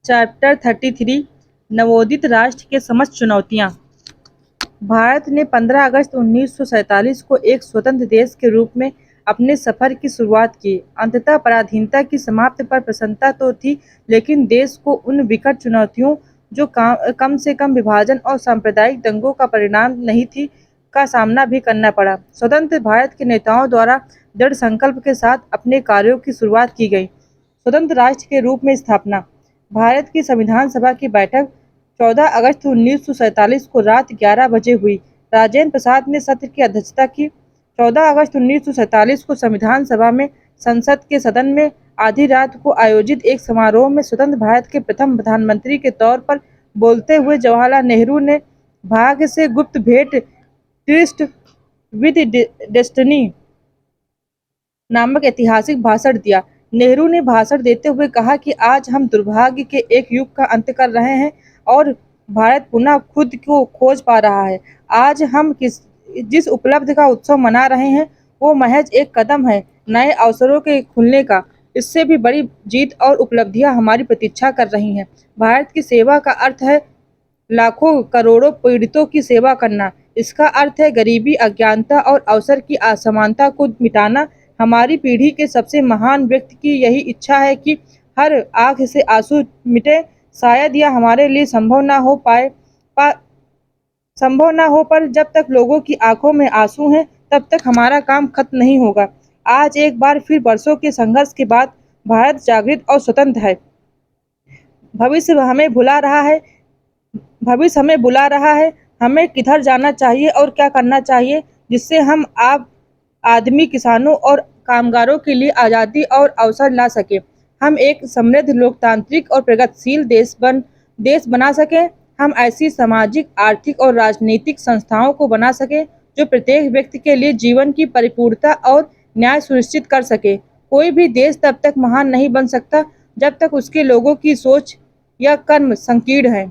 Chapter 33 नवोदित राष्ट्र के समक्ष चुनौतियां। भारत ने 15 अगस्त 1947 को एक स्वतंत्र देश के रूप में अपने सफर की शुरुआत की। अंततः पराधीनता की समाप्ति पर प्रसन्नता तो थी, लेकिन देश को उन विकट चुनौतियों जो कम से कम विभाजन और सांप्रदायिक दंगों का परिणाम नहीं थी, का सामना भी करना पड़ा। स्वतंत्र भारत के नेताओं द्वारा दृढ़ संकल्प के साथ अपने कार्यों की शुरुआत की गई। स्वतंत्र राष्ट्र के रूप में स्थापना। भारत की संविधान सभा की बैठक 14 अगस्त 1947 को रात 11 बजे हुई। राजेंद्र प्रसाद ने सत्र की अध्यक्षता की। 14 अगस्त 1947 को संविधान सभा में संसद के सदन में आधी रात को आयोजित एक समारोह में स्वतंत्र भारत के प्रथम प्रधानमंत्री के तौर पर बोलते हुए जवाहरलाल नेहरू ने भाग्य से गुप्त भेंट ट्रिस्ट विद डेस्टिनी नामक ऐतिहासिक भाषण दिया। नेहरू ने भाषण देते हुए कहा कि आज हम दुर्भाग्य के एक युग का अंत कर रहे हैं और भारत पुनः खुद को खोज पा रहा है। आज हम जिस उपलब्धि का उत्सव मना रहे हैं वो महज एक कदम है नए अवसरों के खुलने का। इससे भी बड़ी जीत और उपलब्धियां हमारी प्रतीक्षा कर रही हैं। भारत की सेवा का अर्थ है लाखों करोड़ों पीड़ितों की सेवा करना। इसका अर्थ है गरीबी, अज्ञानता और अवसर की असमानता को मिटाना। हमारी पीढ़ी के सबसे महान व्यक्ति की यही इच्छा है कि हर आंख से आंसू मिटे। शायद यह हमारे लिए संभव ना हो, पर जब तक लोगों की आंखों में आंसू हैं, तब तक हमारा काम खत्म नहीं होगा। आज एक बार फिर वर्षों के संघर्ष के बाद भारत जागृत और स्वतंत्र है। भविष्य हमें बुला रहा है। हमें किधर जाना चाहिए और क्या करना चाहिए, जिससे हम आदमी, किसानों और कामगारों के लिए आज़ादी और अवसर ला सके। हम एक समृद्ध, लोकतांत्रिक और प्रगतिशील देश बना सकें। हम ऐसी सामाजिक, आर्थिक और राजनीतिक संस्थाओं को बना सकें जो प्रत्येक व्यक्ति के लिए जीवन की परिपूर्णता और न्याय सुनिश्चित कर सके। कोई भी देश तब तक महान नहीं बन सकता जब तक उसके लोगों की सोच या कर्म संकीर्ण है।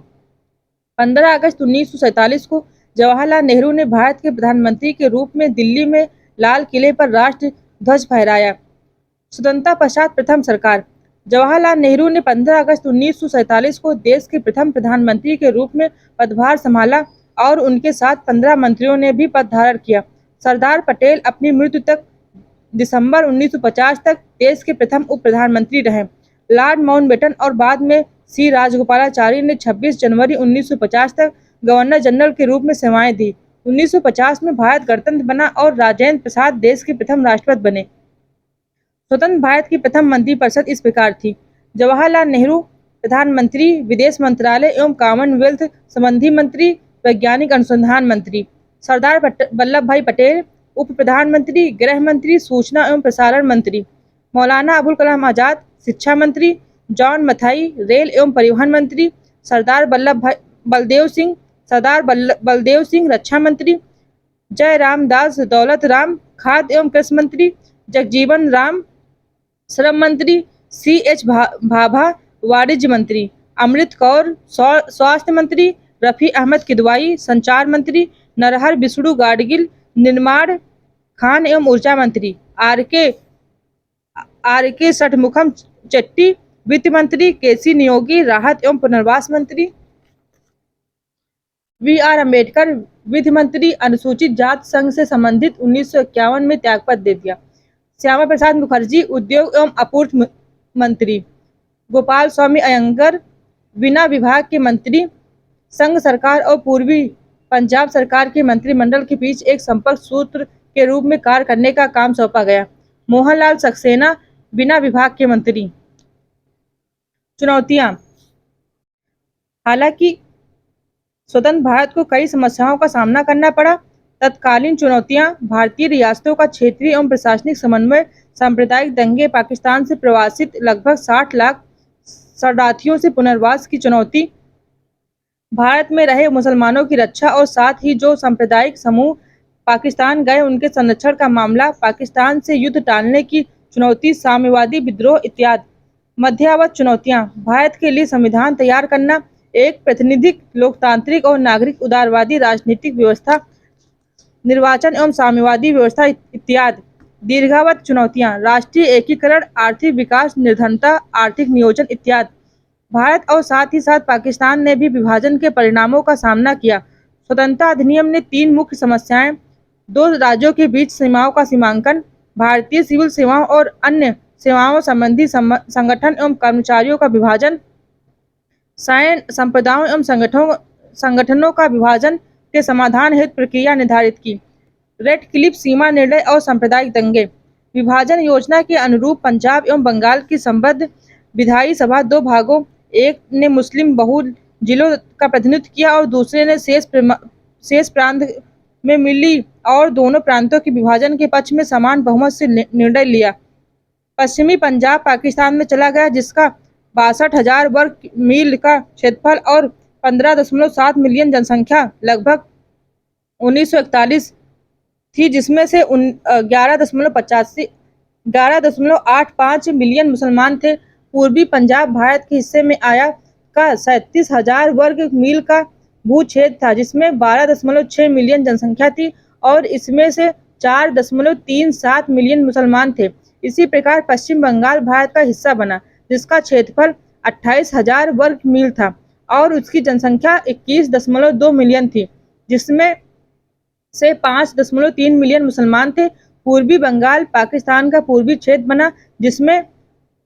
15 अगस्त 1947 को जवाहरलाल नेहरू ने भारत के प्रधानमंत्री के रूप में दिल्ली में लाल किले पर राष्ट्र ध्वज फहराया। स्वतंत्रता पश्चात प्रथम सरकार। जवाहरलाल नेहरू ने 15 अगस्त 1947 को देश के प्रथम प्रधानमंत्री के रूप में पदभार संभाला और उनके साथ 15 मंत्रियों ने भी पद धारण किया। सरदार पटेल अपनी मृत्यु तक दिसंबर 1950 तक देश के प्रथम उप प्रधानमंत्री रहे। लॉर्ड माउंटबेटन और बाद में सी राजगोपालाचारी ने 26 जनवरी 1950 तक गवर्नर जनरल के रूप में सेवाएं दी। 1950 में भारत गणतंत्र बना और राजेंद्र प्रसाद देश के प्रथम राष्ट्रपति बने। स्वतंत्र भारत की प्रथम मंत्रिपरिषद इस प्रकार थी: जवाहरलाल नेहरू प्रधानमंत्री, विदेश मंत्रालय एवं कॉमनवेल्थ संबंधी मंत्री, वैज्ञानिक अनुसंधान मंत्री; सरदार वल्लभ भाई पटेल उप प्रधानमंत्री, गृह मंत्री, सूचना एवं प्रसारण मंत्री; मौलाना अबुल कलाम आजाद शिक्षा मंत्री; जॉन मथाई रेल एवं परिवहन मंत्री; सरदार बलदेव सिंह रक्षा मंत्री; जयराम दास दौलत राम खाद्य एवं कृषि मंत्री; जगजीवन राम श्रम मंत्री; C.H. भाभा वाणिज्य मंत्री; अमृत कौर स्वास्थ्य मंत्री; रफी अहमद किदवाई संचार मंत्री; नरहर विष्णु गाडगिल निर्माण खान एवं ऊर्जा मंत्री; आर के षटमुखम चेट्टी वित्त मंत्री; केसी नियोगी राहत एवं पुनर्वास मंत्री; V.R. अम्बेडकर विधि मंत्री। अनुसूचित जाति संघ से संबंधित 1951 में त्यागपत्र दे दिया। श्यामा प्रसाद मुखर्जी उद्योग एवं आपूर्ति मंत्री। गोपाल स्वामी अयंगर बिना विभाग के मंत्री। संघ सरकार और पूर्वी पंजाब सरकार के मंत्रिमंडल के बीच एक संपर्क सूत्र के रूप में कार्य करने का काम सौंपा गया। मोहनलाल सक्सेना बिना विभाग के मंत्री। चुनौतियां। हालांकि स्वतंत्र भारत को कई समस्याओं का सामना करना पड़ा। तत्कालीन चुनौतियां: भारतीय रियासतों का क्षेत्रीय एवं प्रशासनिक समन्वय, सांप्रदायिक दंगे, पाकिस्तान से प्रवासित लगभग 60 लाख शरणार्थियों से पुनर्वास की चुनौती, भारत में रहे मुसलमानों की रक्षा और साथ ही जो सांप्रदायिक समूह पाकिस्तान गए उनके संरक्षण का मामला, पाकिस्तान से युद्ध टालने की चुनौती, साम्यवादी विद्रोह इत्यादि। मध्यावधि चुनौतियां: भारत के लिए संविधान तैयार करना, एक प्रातिनिधिक, लोकतांत्रिक और नागरिक उदारवादी राजनीतिक व्यवस्था, निर्वाचन एवं साम्यवादी व्यवस्था इत्यादि। दीर्घावधि चुनौतियां: राष्ट्रीय एकीकरण, आर्थिक विकास, निर्धनता, आर्थिक नियोजन इत्यादि। भारत और साथ ही साथ पाकिस्तान ने भी विभाजन के परिणामों का सामना किया। स्वतंत्रता अधिनियम ने 3 मुख्य समस्याएं, 2 राज्यों के बीच सीमाओं का सीमांकन, भारतीय सिविल सेवाओं और अन्य सेवाओं संबंधी संगठन एवं कर्मचारियों का विभाजन, सैन्य संप्रदायों एवं संगठनों का विभाजन के समाधान हेतु प्रक्रिया निर्धारित की। रेड क्लिफ सीमा निर्णय और सांप्रदायिक दंगे। विभाजन योजना के अनुरूप पंजाब एवं बंगाल की संबद्ध विधायी सभा 2 भागों, एक ने मुस्लिम बहुल जिलों का प्रतिनिधित्व किया और दूसरे ने शेष प्रांत में मिली और दोनों प्रांतों के विभाजन के पक्ष में समान बहुमत से निर्णय लिया। पश्चिमी पंजाब पाकिस्तान में चला गया, जिसका 62,000 वर्ग मील का क्षेत्रफल और 15.7 मिलियन जनसंख्या लगभग 1941 थी, जिसमें से 11.85 मिलियन मुसलमान थे। पूर्वी पंजाब भारत के हिस्से में आया का 37,000 वर्ग मील का भूक्षेत्र था, जिसमें 12.6 मिलियन जनसंख्या थी और इसमें से 4.37 मिलियन मुसलमान थे। इसी प्रकार पश्चिम बंगाल भारत का हिस्सा बना, जिसका क्षेत्रफल 28,000 वर्ग मील था और उसकी जनसंख्या 21.2 मिलियन थी, जिसमें से 5.3 मिलियन मुसलमान थे। पूर्वी बंगाल पाकिस्तान का पूर्वी क्षेत्र बना, जिसमें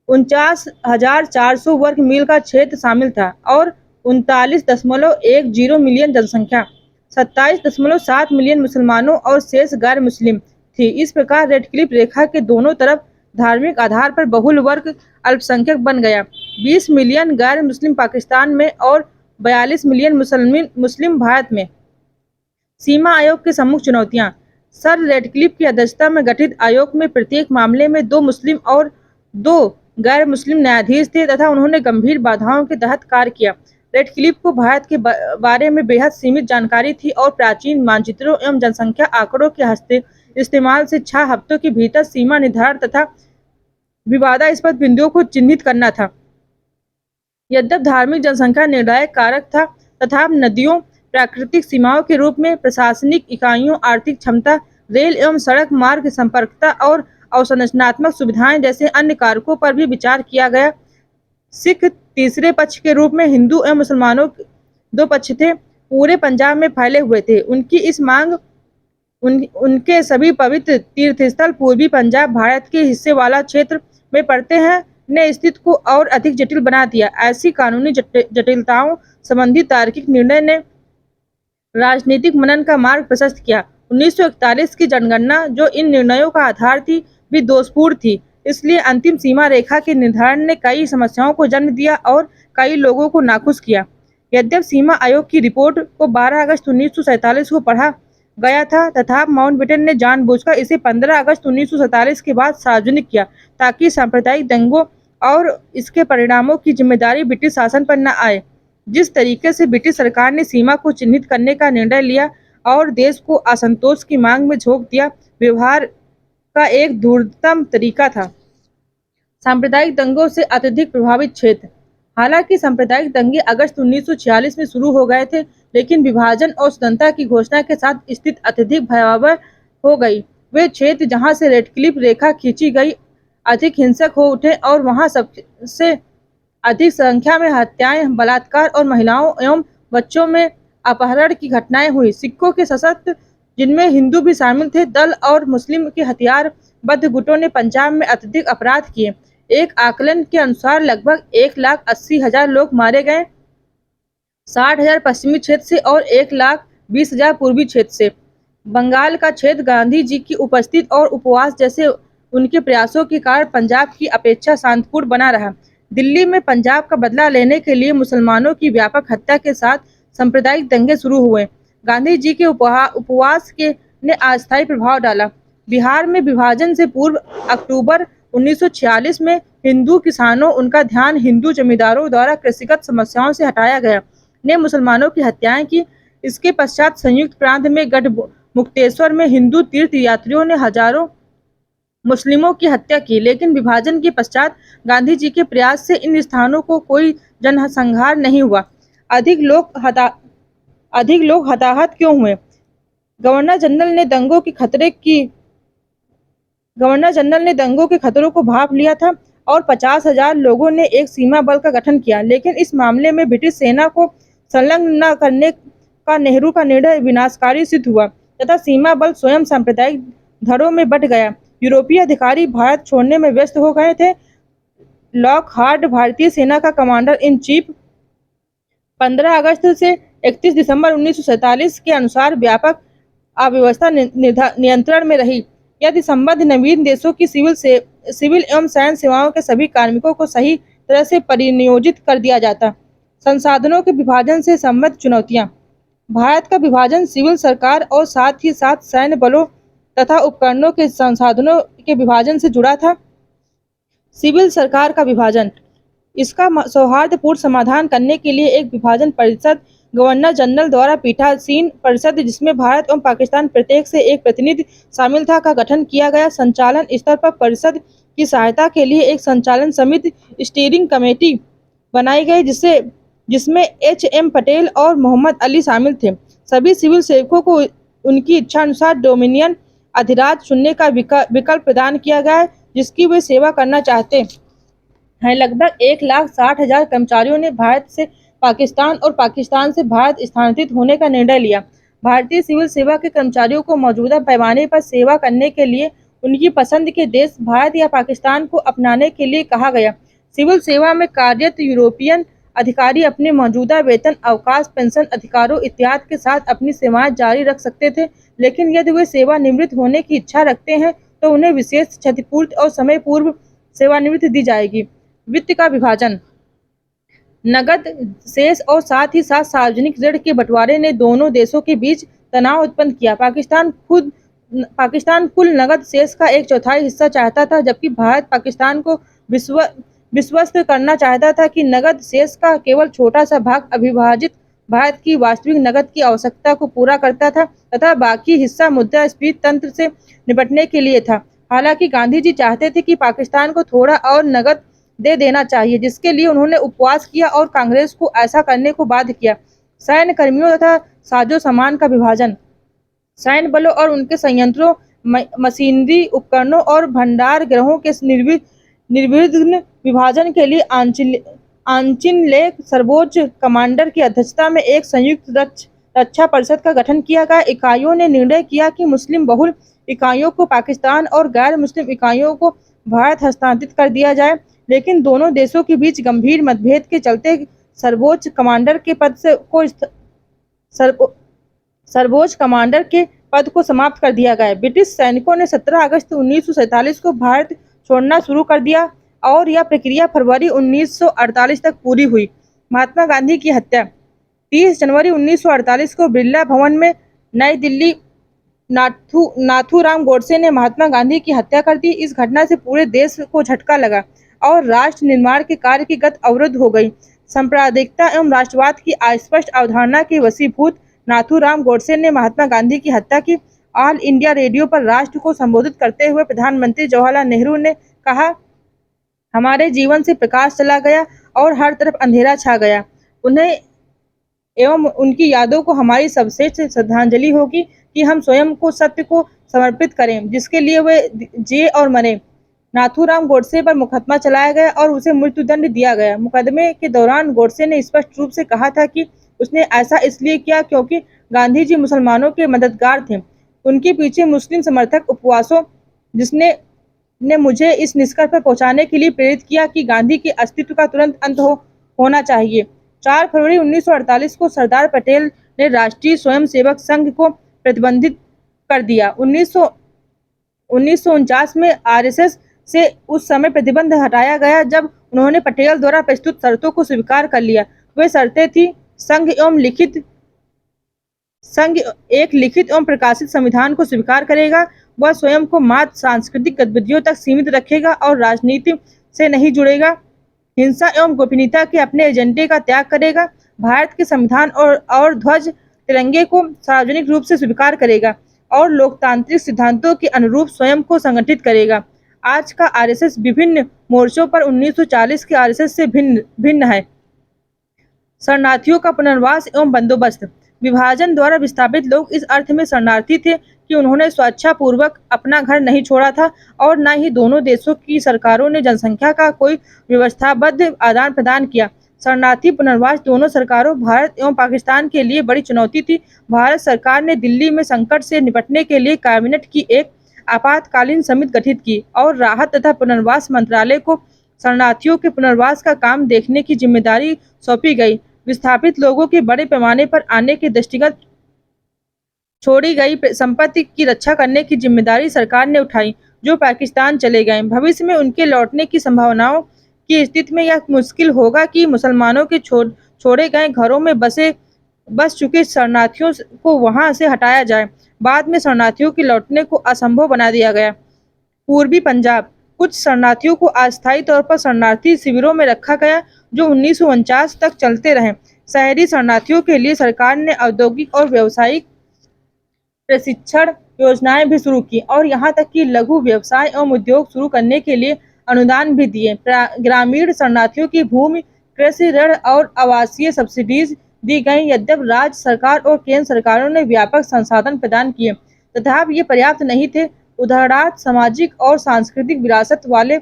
49,400 वर्ग मील का क्षेत्र शामिल था और 39.10 मिलियन जनसंख्या, 27.7 मिलियन मुसलमानों और शेष गैर मुस्लिम थी। इस प्रकार रेड क्लिफ रेखा के दोनों तरफ धार्मिक आधार पर बहुल वर्ग अल्पसंख्यक बन गया। 20 मिलियन गैर मुस्लिम पाकिस्तान में और 42 मिलियन मुस्लिम भारत में। सीमा आयोग की प्रमुख चुनौतियां। सर रेडक्लिफ की अध्यक्षता में गठित आयोग में प्रत्येक मामले में 2 मुस्लिम और 2 गैर मुस्लिम न्यायाधीश थे तथा उन्होंने गंभीर बाधाओं के तहत कार्य किया। रेडक्लिफ को भारत के बारे में बेहद सीमित जानकारी थी और प्राचीन मानचित्रों एवं जनसंख्या आंकड़ों के इस्तेमाल से 6 हफ्तों के भीतर सीमा निर्धारण तथा विवादास्पद बिंदुओं को चिन्हित करना था। यद्यपि धार्मिक जनसंख्या निर्णायक कारक था तथा नदियों, प्राकृतिक सीमाओं के रूप में प्रशासनिक इकाइयों, आर्थिक क्षमता, रेल एवं सड़क मार्ग संपर्कता और अवसंरचनात्मक सुविधाएं जैसे अन्य कारकों पर भी विचार किया गया। सिख तीसरे पक्ष के रूप में हिंदू एवं मुसलमानों 2 पक्ष थे, पूरे पंजाब में फैले हुए थे। उनकी इस मांग उनके सभी पवित्र तीर्थस्थल पूर्वी पंजाब भारत के हिस्से वाला क्षेत्र में पड़ते हैं ने स्थिति को और अधिक जटिल बना दिया। ऐसी कानूनी जटिलताओं संबंधी तार्किक निर्णय ने राजनीतिक मनन का मार्ग प्रशस्त किया। 1941 की जनगणना, जो इन निर्णयों का आधार थी, भी दोषपूर्ण थी। इसलिए अंतिम सीमा रेखा के निर्धारण ने कई समस्याओं को जन्म दिया और कई लोगों को नाखुश किया। यद्यपि सीमा आयोग की रिपोर्ट को 12 अगस्त 1947 को पढ़ा गया था तथा माउंटबेटन ने जानबूझकर इसे 15 अगस्त 1947 के बाद सार्वजनिक किया ताकि सांप्रदायिक दंगों और इसके परिणामों की जिम्मेदारी ब्रिटिश शासन पर न आए। जिस तरीके से ब्रिटिश सरकार ने सीमा को चिन्हित करने का निर्णय लिया और देश को असंतोष की मांग में झोंक दिया, व्यवहार का एक धूर्तम तरीका था। सांप्रदायिक दंगों से अत्यधिक प्रभावित क्षेत्र। हालांकि सांप्रदायिक दंगे अगस्त 1946 में शुरू हो गए थे, लेकिन विभाजन और स्वतंत्रता की घोषणा के साथ स्थिति अत्यधिक भयावह हो गई। वे क्षेत्र जहां से रेडक्लिफ रेखा खींची गई अधिक हिंसक हो उठे और वहां सबसे अधिक संख्या में हत्याएं, बलात्कार और महिलाओं एवं बच्चों में अपहरण की घटनाएं हुई। सिखों के सशस्त्र, जिनमें हिंदू भी शामिल थे, दल और मुस्लिम के हथियारबद्ध गुटों ने पंजाब में अत्यधिक अपराध किए। एक आकलन के अनुसार लगभग 1,80,000 लोग मारे गए, 60,000 पश्चिमी क्षेत्र से और 1,20,000 पूर्वी क्षेत्र से। बंगाल का क्षेत्र गांधी जी की उपस्थिति और उपवास जैसे उनके प्रयासों के कारण पंजाब की अपेक्षा शांतिपूर्ण बना रहा। दिल्ली में पंजाब का बदला लेने के लिए मुसलमानों की व्यापक हत्या के साथ सांप्रदायिक दंगे शुरू हुए। गांधी जी के उपवास के ने अस्थायी प्रभाव डाला। बिहार में विभाजन से पूर्व अक्टूबर 1946 में हिंदू किसानों उनका ध्यान हिंदू जमींदारों द्वारा कृषिगत समस्याओं से हटाया गया ने मुसलमानों की हत्याएं की। इसके पश्चात संयुक्त प्रांत में गढ़ मुक्तेश्वर में हिंदू तीर्थ यात्रियों ने हजारों मुस्लिमों की हत्या की, लेकिन विभाजन के पश्चात गांधी जी के प्रयास से इन स्थानों को कोई जनसंहार नहीं हुआ। अधिक लोग हताहत क्यों हुए? गवर्नर जनरल ने दंगों के खतरों को भांप लिया था और 50,000 लोगों ने एक सीमा बल का गठन किया, लेकिन इस मामले में ब्रिटिश सेना को संलग्न न करने का नेहरू का निर्णय विनाशकारी सिद्ध हुआ तथा सीमा बल स्वयं सांप्रदायिक धड़ों में बंट गया। यूरोपीय अधिकारी भारत छोड़ने में व्यस्त हो गए थे। लॉकहार्ट भारतीय सेना का कमांडर इन चीफ 15 अगस्त से 31 दिसंबर 1947 के अनुसार व्यापक अव्यवस्था नियंत्रण में रही। यदि संबद्ध नवीन देशों की सिविल एवं सैन्य सेवाओं के सभी कार्मिकों को सही तरह से परिनियोजित कर दिया जाता। संसाधनों के विभाजन से संबद्ध चुनौतियां। भारत का विभाजन सिविल सरकार और साथ ही साथ सैन्य बलों तथा उपकरणों के संसाधनों के विभाजन से जुड़ा था। सिविल सरकार का विभाजन, इसका सौहार्दपूर्ण समाधान करने के लिए एक विभाजन परिषद गवर्नर जनरल द्वारा पीठासीन परिषद, जिसमें भारत एवं पाकिस्तान प्रत्येक से एक प्रतिनिधि शामिल था, का गठन किया गया। संचालन स्तर पर परिषद की सहायता के लिए एक संचालन समिति स्टीयरिंग कमेटी बनाई गई, जिसमें एच.एम. पटेल और मोहम्मद अली शामिल थे। सभी सिविल सेवकों को उनकी इच्छानुसार डोमिनियन अधिराज चुनने का विकल्प प्रदान किया गया, जिसकी वे सेवा करना चाहते हैं। लगभग 1,60,000 कर्मचारियों ने भारत से पाकिस्तान और पाकिस्तान से भारत स्थानांतरित होने का निर्णय लिया। भारतीय सिविल सेवा के कर्मचारियों को मौजूदा पैमाने पर सेवा करने के लिए उनकी पसंद के देश भारत या पाकिस्तान को अपनाने के लिए कहा गया। सिविल सेवा में कार्यरत यूरोपियन अधिकारी अपने मौजूदा वेतन, अवकाश, पेंशन अधिकारों इत्यादि के साथ अपनी सेवाएं जारी रख सकते थे, लेकिन यदि वे सेवानिवृत्त होने की इच्छा रखते हैं तो उन्हें विशेष क्षतिपूर्ति और समय पूर्व सेवानिवृत्ति दी जाएगी। वित्त का विभाजन, नगद शेष और साथ ही साथ सार्वजनिक ऋण के बंटवारे ने दोनों देशों के बीच तनाव उत्पन्न किया। पाकिस्तान कुल नगद शेष का 1/4 हिस्सा चाहता था, जबकि भारत पाकिस्तान को विश्वस्त करना चाहता था कि नगद शेष का केवल छोटा सा भाग अविभाजित भारत की वास्तविक नगद की आवश्यकता को पूरा करता था तथा बाकी हिस्सा मुद्रास्फीति तंत्र से निपटने के लिए था। हालांकि गांधी जी चाहते थे कि पाकिस्तान को थोड़ा और नगद दे देना चाहिए, जिसके लिए उन्होंने उपवास किया और कांग्रेस को ऐसा करने को बाध्य किया। सैन्य कर्मियों तथा साजो सामान का विभाजन, सैन्य बलों और उनके संयंत्रों, मशीनरी, उपकरणों और भंडार गृहों के निर्विघ्न विभाजन के लिए आंचिनले सर्वोच्च कमांडर की अध्यक्षता में एक संयुक्त रक्षा परिषद का गठन किया गया। इकाइयों ने निर्णय किया कि मुस्लिम बहुल इकाइयों को पाकिस्तान और गैर मुस्लिम इकाइयों को भारत हस्तांतरित कर दिया जाए, लेकिन दोनों देशों के बीच गंभीर मतभेद के चलते सर्वोच्च कमांडर के पद को समाप्त कर दिया गया। ब्रिटिश सैनिकों ने 17 अगस्त 1947 को भारत छोड़ना शुरू कर दिया और यह प्रक्रिया फरवरी 1948 तक पूरी हुई। महात्मा गांधी की हत्या, 30 जनवरी 1948 को बिरला भवन में नई दिल्ली नाथूराम गोडसे ने महात्मा गांधी की हत्या कर दी। इस घटना से पूरे देश को झटका लगा और राष्ट्र निर्माण के कार्य की गति अवरुद्ध हो गई। सांप्रदायिकता एवं राष्ट्रवाद की अस्पष्ट अवधारणा के वशीभूत नाथूराम गोडसे ने महात्मा गांधी की हत्या की। ऑल इंडिया रेडियो पर राष्ट्र को संबोधित करते हुए प्रधानमंत्री जवाहरलाल नेहरू ने कहा, हमारे जीवन से प्रकाश चला गया और हर तरफ अंधेरा छा गया। उन्हें एवं उनकी यादों को हमारी सर्वश्रेष्ठ श्रद्धांजलि होगी कि हम स्वयं को सत्य को समर्पित करें, जिसके लिए वे जिए और मरे। नाथूराम गोडसे पर मुकदमा चलाया गया और उसे मृत्युदंड दिया गया। मुकदमे के दौरान गोडसे ने स्पष्ट रूप से कहा था कि उसने ऐसा इसलिए किया क्योंकि गांधी जी मुसलमानों के मददगार थे। उनके पीछे मुस्लिम समर्थक उपवासों ने मुझे इस निष्कर्ष पर पहुंचाने के लिए प्रेरित किया कि गांधी के अस्तित्व का तुरंत अंत होना चाहिए। 4 फरवरी 1948 को सरदार पटेल ने राष्ट्रीय स्वयंसेवक संघ को प्रतिबंधित कर दिया। 1949 में आरएसएस से उस समय प्रतिबंध हटाया गया जब उन्होंने पटेल द्वारा प्रस्तुत शर्तों को स्वीकार कर लिया। वे शर्तें थी, संघ एक लिखित एवं प्रकाशित संविधान को स्वीकार करेगा, वह स्वयं को मात्र सांस्कृतिक गतिविधियों तक सीमित रखेगा और राजनीति से नहीं जुड़ेगा, हिंसा एवं गोपनीयता के अपने एजेंडे का त्याग करेगा, भारत के संविधान और ध्वज तिरंगे को सार्वजनिक रूप से स्वीकार करेगा और लोकतांत्रिक सिद्धांतों के अनुरूप स्वयं को संगठित करेगा। आज का आरएसएस विभिन्न मोर्चों पर 1940 के आरएसएस से भिन्न है। शरणार्थियों का पुनर्वास एवं बंदोबस्त, विभाजन द्वारा विस्थापित लोग इस अर्थ में शरणार्थी थे कि उन्होंने स्वेच्छापूर्वक अपना घर नहीं छोड़ा था और न ही दोनों देशों की सरकारों ने जनसंख्या का कोई व्यवस्थाबद्ध आदान-प्रदान किया। शरणार्थी पुनर्वास दोनों सरकारों भारत एवं पाकिस्तान के लिए बड़ी चुनौती थी। भारत सरकार ने दिल्ली में संकट से निपटने के लिए कैबिनेट की एक आपातकालीन समिति गठित की और राहत तथा पुनर्वास मंत्रालय को शरणार्थियों के पुनर्वास का काम देखने की जिम्मेदारी सौंपी गई। विस्थापित लोगों के बड़े पैमाने पर आने के दृष्टिगत छोड़ी गई संपत्ति की रक्षा करने की जिम्मेदारी सरकार ने उठाई, जो पाकिस्तान चले गए। भविष्य में उनके लौटने की संभावनाओं की स्थिति में यह मुश्किल होगा कि मुसलमानों के छोड़े गए घरों में बस चुके शरणार्थियों को वहां से हटाया जाए। बाद में शरणार्थियों के लौटने को असंभव बना दिया गया। पूर्वी पंजाब कुछ शरणार्थियों को अस्थायी तौर पर शरणार्थी शिविरों में रखा गया, जो 1949 तक चलते रहे। शहरी शरणार्थियों के लिए सरकार ने औद्योगिक और व्यावसायिक प्रशिक्षण योजनाएं भी शुरू की और यहाँ तक कि लघु व्यवसाय एवं उद्योग शुरू करने के लिए अनुदान भी दिए। ग्रामीण शरणार्थियों की भूमि, कृषि ऋण और आवासीय सब्सिडीज दी गई। यद्यपि राज्य सरकार और केंद्र सरकारों ने व्यापक संसाधन प्रदान किए, तथापि ये पर्याप्त नहीं थे। उदाहरणार्थ सामाजिक और सांस्कृतिक विरासत वाले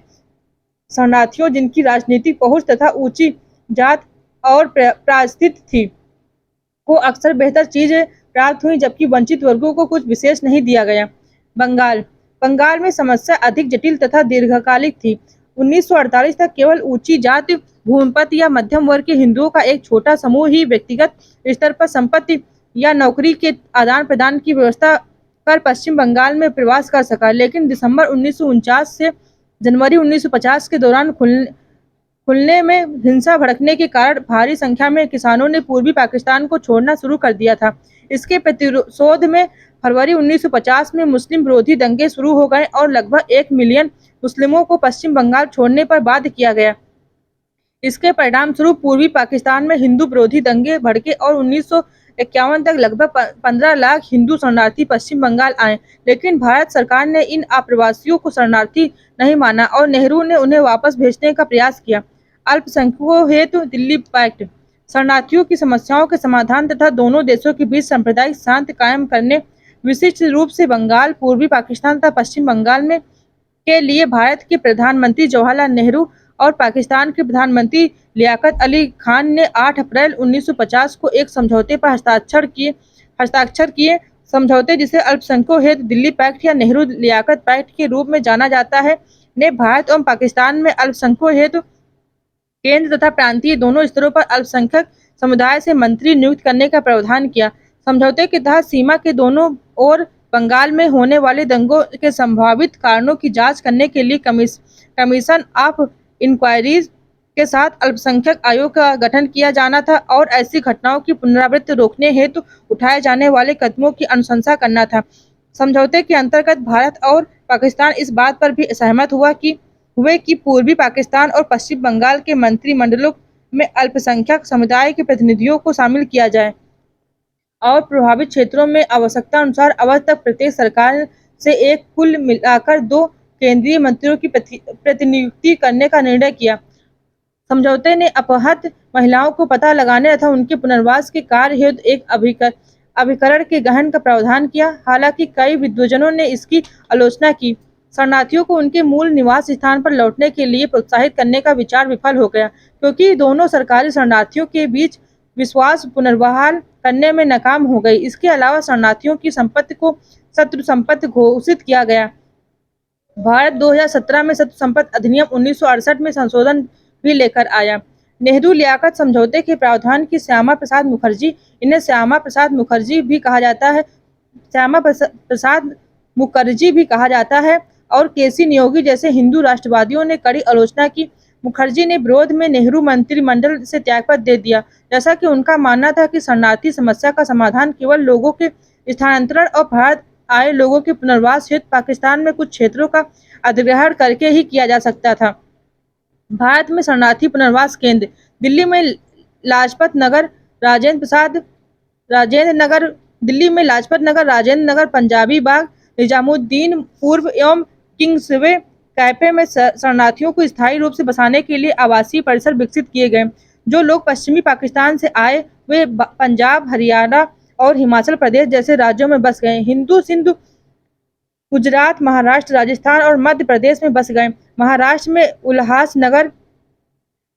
शरणार्थियों, जिनकी राजनीतिक पहुंच तथा ऊंची जात और परिस्थिति थी, को अक्सर बेहतर चीजें प्राप्त हुई, जबकि वंचित वर्गों को कुछ विशेष नहीं दिया गया। बंगाल में समस्या अधिक जटिल तथा दीर्घकालिक थी। 1948 तक केवल ऊंची जाति, भूमिपत या मध्यम वर्ग के हिंदुओं का एक छोटा समूह ही व्यक्तिगत स्तर पर संपत्ति या नौकरी के आदान प्रदान की व्यवस्था कर पश्चिम बंगाल में प्रवास कर सका। लेकिन दिसंबर 1949 से जनवरी 1950 के दौरान खुलने में हिंसा भड़कने के कारण भारी संख्या में किसानों ने पूर्वी पाकिस्तान को छोड़ना शुरू कर दिया था। इसके प्रतिशोध में फरवरी 1950 में मुस्लिम विरोधी दंगे शुरू हो गए और लगभग 1 मिलियन मुस्लिमों को पश्चिम बंगाल छोड़ने पर बाध्य किया गया। इसके परिणाम स्वरूप पूर्वी पाकिस्तान में हिंदू विरोधी दंगे भड़के और 1951 तक लगभग 15 लाख हिंदू शरणार्थी पश्चिम बंगाल आए। लेकिन भारत सरकार ने इन अप्रवासियों को शरणार्थी नहीं माना और नेहरू ने उन्हें वापस भेजने का प्रयास किया। अल्पसंख्यकों हेतु दिल्ली पैक्ट शरणार्थियों की समस्याओं के समाधान तथा दोनों देशों के बीच सांप्रदायिक शांति कायम करने, विशिष्ट रूप से बंगाल, पूर्वी पाकिस्तान तथा पश्चिम बंगाल में के लिए भारत के प्रधानमंत्री जवाहरलाल नेहरू और पाकिस्तान के प्रधानमंत्री लियाकत अली खान ने 8 अप्रैल 1950 को एक समझौते पर हस्ताक्षर किए। समझौते, जिसे अल्पसंख्यकों हेतु दिल्ली पैक्ट या नेहरू लियाकत पैक्ट के रूप में जाना जाता है, ने भारत एवं पाकिस्तान में अल्पसंख्यकों हेतु केंद्र तथा प्रांतीय दोनों स्तरों पर अल्पसंख्यक समुदाय से मंत्री नियुक्त करने का प्रावधान किया। समझौते के तहत सीमा के दोनों ओर बंगाल में होने वाले दंगों के संभावित कारणों की जांच करने के लिए कमीशन ऑफ इंक्वायरीज के साथ अल्पसंख्यक आयोग का गठन किया जाना था और ऐसी घटनाओं की पुनरावृत्ति रोकने हेतु उठाए जाने वाले कदमों की अनुशंसा करना था। समझौते के अंतर्गत भारत और पाकिस्तान इस बात पर भी सहमत हुए कि पूर्वी पाकिस्तान और पश्चिम बंगाल के मंत्रिमंडलों में अल्पसंख्यक समुदाय के प्रतिनिधियों को शामिल किया जाए और प्रभावित क्षेत्रों में आवश्यकता अनुसार अवधि तक प्रत्येक सरकार से एक कुल मिलाकर 2 केंद्रीय मंत्रियों की प्रतिनियुक्ति करने का निर्णय किया। समझौते ने अपहृत महिलाओं को पता लगाने तथा उनके पुनर्वास के कार्य हेतु एक अभिकरण के गठन का प्रावधान किया। हालांकि कई विद्वजनों ने इसकी आलोचना की। शरणार्थियों को उनके मूल निवास स्थान पर लौटने के लिए प्रोत्साहित करने का विचार विफल हो गया, क्योंकि दोनों सरकारें शरणार्थियों के बीच विश्वास पुनर्बहाल करने में नाकाम हो गई। इसके अलावा शरणार्थियों की संपत्ति को शत्रु संपत्ति घोषित किया गया। भारत 2017 में शत्रु संपत्ति अधिनियम 1968 में संशोधन भी लेकर आया। नेहरू लियाकत समझौते के प्रावधान की श्यामा प्रसाद मुखर्जी, इन्हें श्यामा प्रसाद मुखर्जी भी कहा जाता है, श्यामा प्रसाद मुखर्जी भी कहा जाता है और केसी नियोगी जैसे हिंदू राष्ट्रवादियों ने कड़ी आलोचना की। मुखर्जी ने विरोध में नेहरू मंत्रिमंडल से त्यागपत्र दे दिया, जैसा कि उनका मानना था कि शरणार्थी समस्या का समाधान केवल लोगों के स्थानांतरण और भारत आए लोगों के पुनर्वास हेतु पाकिस्तान में कुछ क्षेत्रों का अधिग्रहण करके ही किया जा सकता था। भारत में शरणार्थी पुनर्वास केंद्र दिल्ली में लाजपत नगर, राजेंद्र नगर, पंजाबी बाग, निजामुद्दीन पूर्व एवं किंग्सवे कैफे में शरणार्थियों को स्थायी रूप से बसाने के लिए आवासीय परिसर विकसित किए गए। जो लोग पश्चिमी पाकिस्तान से आए वे पंजाब, हरियाणा और हिमाचल प्रदेश जैसे राज्यों में बस गए। हिंदू सिंध गुजरात, महाराष्ट्र, राजस्थान और मध्य प्रदेश में बस गए। महाराष्ट्र में उल्हासनगर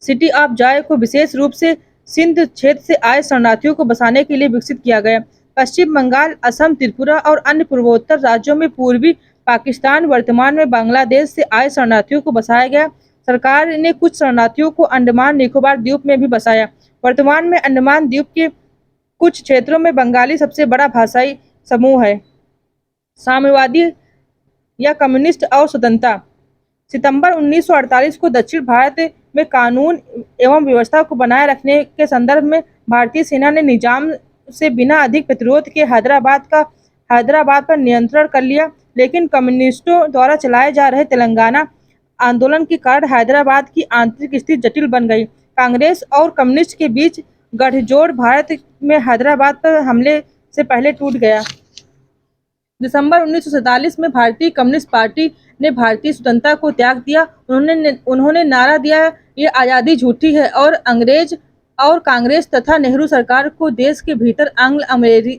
सिटी ऑफ जॉय को विशेष रूप से सिंध क्षेत्र से आए शरणार्थियों को बसाने के लिए विकसित किया गया। पश्चिम बंगाल, असम, त्रिपुरा और अन्य पूर्वोत्तर राज्यों में पूर्वी पाकिस्तान, वर्तमान में बांग्लादेश से आए शरणार्थियों को बसाया गया। सरकार ने कुछ शरणार्थियों को अंडमान निकोबार द्वीप में भी बसाया। वर्तमान में अंडमान द्वीप के कुछ क्षेत्रों में बंगाली सबसे बड़ा भाषाई समूह है। साम्यवादी या कम्युनिस्ट और स्वतंत्रता। सितंबर 1948 को दक्षिण भारत में कानून एवं व्यवस्था को बनाए रखने के संदर्भ में भारतीय सेना ने निजाम से बिना अधिक प्रतिरोध के हैदराबाद पर नियंत्रण कर लिया, लेकिन कम्युनिस्टों द्वारा चलाए जा रहे तेलंगाना आंदोलन के कारण हैदराबाद की आंतरिक स्थिति जटिल बन गई। कांग्रेस और कम्युनिस्ट के बीच गठजोड़ भारत में हैदराबाद पर हमले से पहले टूट गया। दिसंबर 1947 में भारतीय कम्युनिस्ट पार्टी ने भारतीय स्वतंत्रता को त्याग दिया। उन्होंने नारा दिया, ये आज़ादी झूठी है, और अंग्रेज और कांग्रेस तथा नेहरू सरकार को देश के भीतर आंग्ल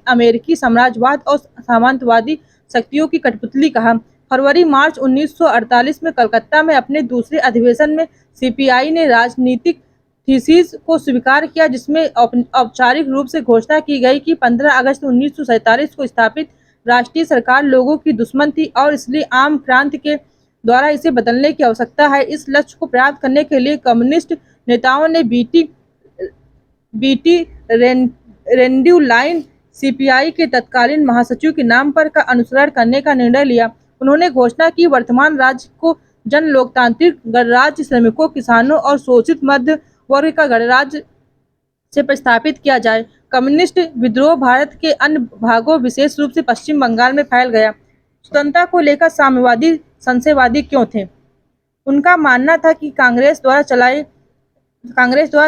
अमेरिकी साम्राज्यवाद और सामंतवादी शक्तियों की कठपुतली कहा। फरवरी-मार्च 1948 में कलकत्ता में अपने दूसरे अधिवेशन में सीपीआई ने राजनीतिक थीसिस को स्वीकार किया, जिसमें औपचारिक रूप से घोषणा की गई कि 15 अगस्त 1947 को स्थापित राष्ट्रीय सरकार लोगों की दुश्मन थी और इसलिए आम क्रांति के द्वारा इसे बदलने की आवश्यकता है। इस लक्ष्य को प्राप्त करने के लिए कम्युनिस्ट नेताओं ने बीटी रेंड्यू-लाइन सीपीआई के तत्कालीन महासचिव के नाम पर का अनुसरण करने का निर्णय लिया। उन्होंने घोषणा की, वर्तमान राज्य को जन लोकतांत्रिक गणराज्य, श्रमिकों, किसानों और शोषित मध्य वर्ग का गणराज्य से प्रस्थापित किया जाए। कम्युनिस्ट विद्रोह भारत के अन्य भागों, विशेष रूप से पश्चिम बंगाल में फैल गया। स्वतंत्रता को लेकर साम्यवादी संशयवादी क्यों थे? उनका मानना था कि कांग्रेस द्वारा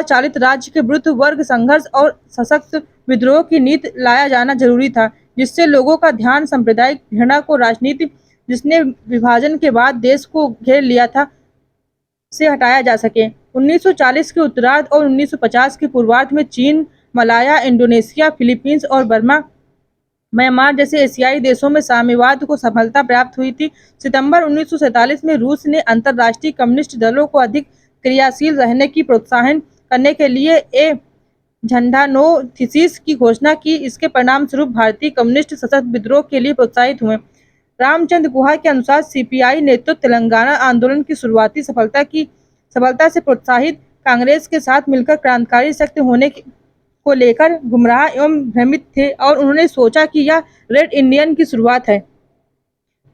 चालित राज्य के विरुद्ध वर्ग संघर्ष और सशक्त विद्रोह की नीति लाया जाना जरूरी था, जिससे लोगों का ध्यान सांप्रदायिक घृणा को राजनीति, जिसने विभाजन के बाद देश को घेर लिया था, से हटाया जा सके। 1940 के उत्तरार्ध और 1950 के पूर्वार्ध में चीन, मलाया, इंडोनेशिया, फिलीपींस और म्यांमार जैसे एशियाई देशों में साम्यवाद को सफलता प्राप्त हुई थी। सितंबर 1947 में रूस ने अंतर्राष्ट्रीय कम्युनिस्ट दलों को अधिक क्रियाशील रहने की प्रोत्साहन करने के लिए ए झंडानो थीसिस की घोषणा की। इसके परिणाम स्वरूप भारतीय कम्युनिस्ट सशक्त विद्रोह के लिए प्रोत्साहित हुए। रामचंद्र गुहा के अनुसार सीपीआई नेतृत्व तेलंगाना आंदोलन की शुरुआती सफलता से प्रोत्साहित कांग्रेस के साथ मिलकर क्रांतिकारी शक्ति होने को लेकर गुमराह एवं भ्रमित थे और उन्होंने सोचा कि यह रेड इंडियन की शुरुआत है।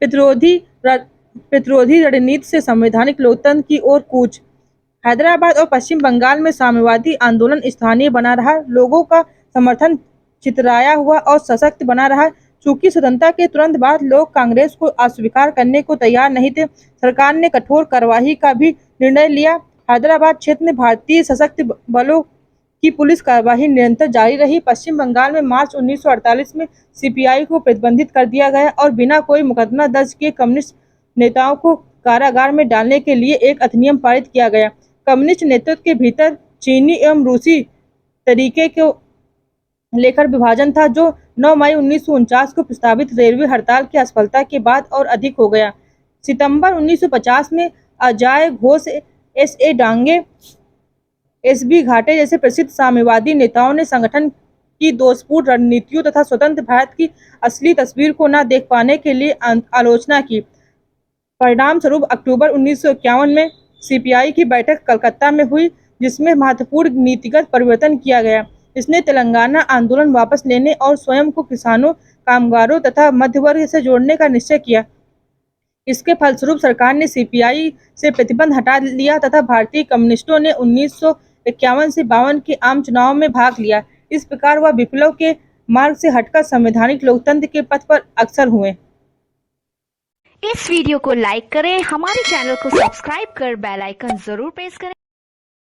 प्रतिरोधी रणनीति से संवैधानिक लोकतंत्र की ओर कूच। हैदराबाद और पश्चिम बंगाल में साम्यवादी आंदोलन स्थानीय बना रहा, लोगों का समर्थन छितराया हुआ और सशक्त बना रहा। चूंकि स्वतंत्रता के तुरंत बाद लोग कांग्रेस को अस्वीकार करने को तैयार नहीं थे, सरकार ने कठोर कार्रवाई का भी निर्णय लिया। हैदराबाद क्षेत्र में भारतीय सशस्त्र बलों की पुलिस कार्रवाई निरंतर जारी रही। पश्चिम बंगाल में मार्च 1948 में सीपीआई को प्रतिबंधित कर दिया गया और बिना कोई मुकदमा दर्ज किए कम्युनिस्ट नेताओं को कारागार में डालने के लिए एक अधिनियम पारित किया गया। कम्युनिस्ट नेतृत्व के भीतर चीनी एवं रूसी तरीके को लेकर विभाजन था, जो 9 मई 1949 को प्रस्तावित रेलवे हड़ताल की असफलता के बाद और अधिक हो गया। सितंबर 1950 में अजय घोष, एस.ए. डांगे, एस.बी. घाटे जैसे प्रसिद्ध साम्यवादी नेताओं ने संगठन की दोषपूर्ण रणनीतियों तथा स्वतंत्र भारत की असली तस्वीर को न देख पाने के लिए आलोचना की। परिणाम स्वरूप अक्टूबर 1951 में सीपीआई की बैठक कलकत्ता में हुई, जिसमें महत्वपूर्ण नीतिगत परिवर्तन किया गया। इसने तेलंगाना आंदोलन वापस लेने और स्वयं को किसानों, कामगारों तथा मध्यवर्ग से जोड़ने का निश्चय किया। इसके फलस्वरूप सरकार ने सीपीआई से प्रतिबंध हटा लिया तथा भारतीय कम्युनिस्टों ने 1951 से 52 के आम चुनाव में भाग लिया। इस प्रकार वह विप्लव के मार्ग से हटकर संवैधानिक लोकतंत्र के पथ पर अग्रसर हुए। इस वीडियो को लाइक करें, हमारे चैनल को सब्सक्राइब कर बेल आइकन जरूर प्रेस करें।